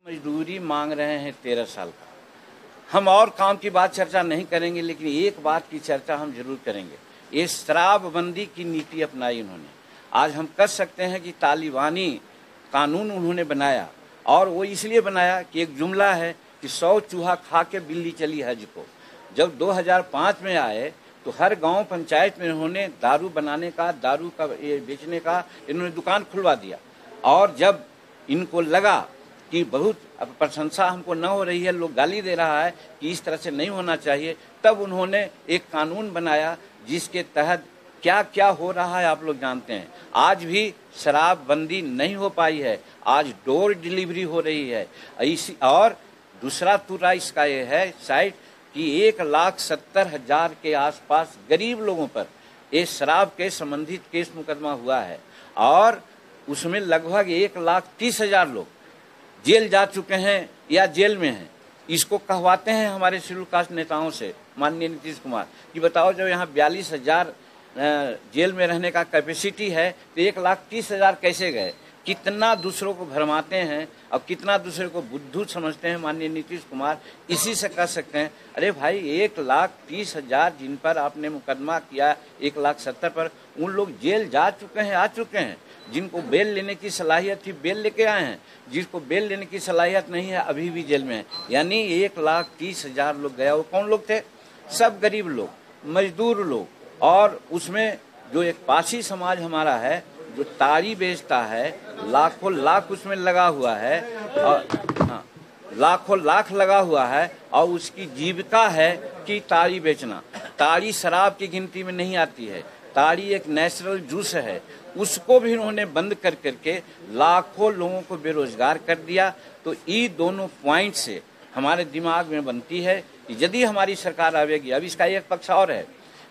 मजदूरी मांग रहे हैं 13 साल का। हम और काम की बात चर्चा नहीं करेंगे, लेकिन एक बात की चर्चा हम जरूर करेंगे। ये शराबबंदी की नीति अपनाई उन्होंने। आज हम कह सकते हैं कि तालिबानी कानून उन्होंने बनाया, और वो इसलिए बनाया कि एक जुमला है कि 100 चूहा खा के बिल्ली चली हज को। जब 2005 में आए तो हर गांव पंचायत में उन्होंने दारू बनाने का, दारू का बेचने का इन्होंने दुकान खुलवा दिया। और जब इनको लगा कि बहुत प्रशंसा हमको न हो रही है, लोग गाली दे रहा है कि इस तरह से नहीं होना चाहिए, तब उन्होंने एक कानून बनाया जिसके तहत क्या क्या हो रहा है आप लोग जानते हैं। आज भी शराबबंदी नहीं हो पाई है, आज डोर डिलीवरी हो रही है। और दूसरा तुरा इसका ये है साइड कि 1,70,000 के आसपास गरीब लोगों पर ये शराब के संबंधित केस मुकदमा हुआ है, और उसमें लगभग 1,30,000 लोग जेल जा चुके हैं या जेल में हैं। इसको कहवाते हैं हमारे शेड्यूल कास्ट नेताओं से, माननीय नीतीश कुमार, कि बताओ जब यहाँ 42,000 जेल में रहने का कैपेसिटी है तो 1,30,000 कैसे गए। कितना दूसरों को भरमाते हैं और कितना दूसरे को बुद्धू समझते हैं माननीय नीतीश कुमार। इसी से कह सकते हैं, अरे भाई 1,30,000 जिन पर आपने मुकदमा किया, 1,70,000 पर, उन लोग जेल जा चुके हैं, आ चुके हैं। जिनको बेल लेने की सलाहियत थी बेल लेके आए हैं, जिसको बेल लेने की सलाहियत नहीं है अभी भी जेल में है। यानी 1,30,000 लोग गया। वो कौन लोग थे? सब गरीब लोग, मजदूर लोग। और उसमें जो एक पासी समाज हमारा है जो ताड़ी बेचता है, लाखों लाख उसमें लगा हुआ है, और हाँ, लाखों लाख लगा हुआ है, और उसकी जीविका है कि ताड़ी बेचना। ताड़ी शराब की गिनती में नहीं आती है, ताड़ी एक नेचुरल जूस है। उसको भी उन्होंने बंद कर करके लाखों लोगों को बेरोजगार कर दिया। तो ये दोनों पॉइंट से हमारे दिमाग में बनती है कि यदि हमारी सरकार आवेगी। अब इसका एक पक्ष और है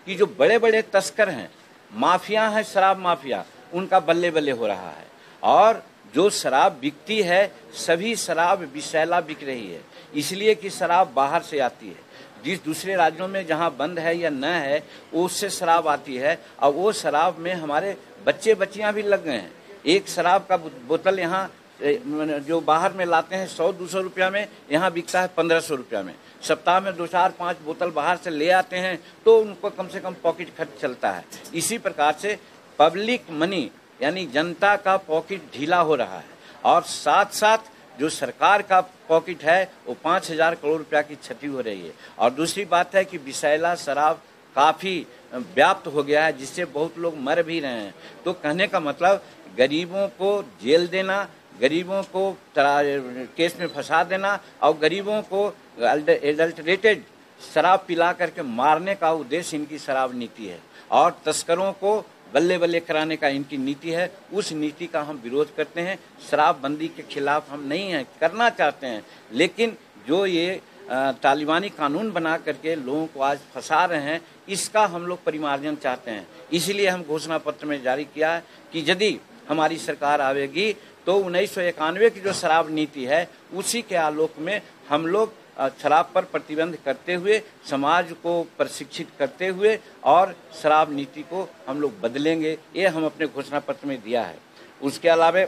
कि जो बड़े बड़े तस्कर हैं, माफिया हैं, शराब माफिया, उनका बल्ले बल्ले हो रहा है। और जो शराब बिकती है, सभी शराब विषैला बिक रही है, इसलिए कि शराब बाहर से आती है। जिस दूसरे राज्यों में जहां बंद है या न है, उससे शराब आती है, और वो शराब में हमारे बच्चे बच्चियां भी लग गए हैं। एक शराब का बोतल यहाँ जो बाहर में लाते हैं 100-200 रुपया में, यहाँ बिकता है 1,500 रुपया में। सप्ताह में 2-4-5 बोतल बाहर से ले आते हैं तो उनको कम से कम पॉकेट खर्च चलता है। इसी प्रकार से पब्लिक मनी यानी जनता का पॉकेट ढीला हो रहा है, और साथ साथ जो सरकार का पॉकेट है वो 5,000 करोड़ रुपया की क्षति हो रही है। और दूसरी बात है कि विषैला शराब काफ़ी व्याप्त हो गया है, जिससे बहुत लोग मर भी रहे हैं। तो कहने का मतलब गरीबों को जेल देना, गरीबों को केस में फंसा देना, और गरीबों को एडल्टरेटेड शराब पिला करके मारने का उद्देश्य इनकी शराब नीति है। और तस्करों को बल्ले बल्ले कराने का इनकी नीति है। उस नीति का हम विरोध करते हैं। शराबबंदी के खिलाफ हम नहीं हैं, करना चाहते हैं, लेकिन जो ये तालिबानी कानून बना करके लोगों को आज फंसा रहे हैं, इसका हम लोग परिमार्जन चाहते हैं। इसलिए हम घोषणा पत्र में जारी किया है कि यदि हमारी सरकार आवेगी तो 1991 की जो शराब नीति है उसी के आलोक में हम लोग शराब पर प्रतिबंध करते हुए, समाज को प्रशिक्षित करते हुए, और शराब नीति को हम लोग बदलेंगे। ये हम अपने घोषणा पत्र में दिया है। उसके अलावा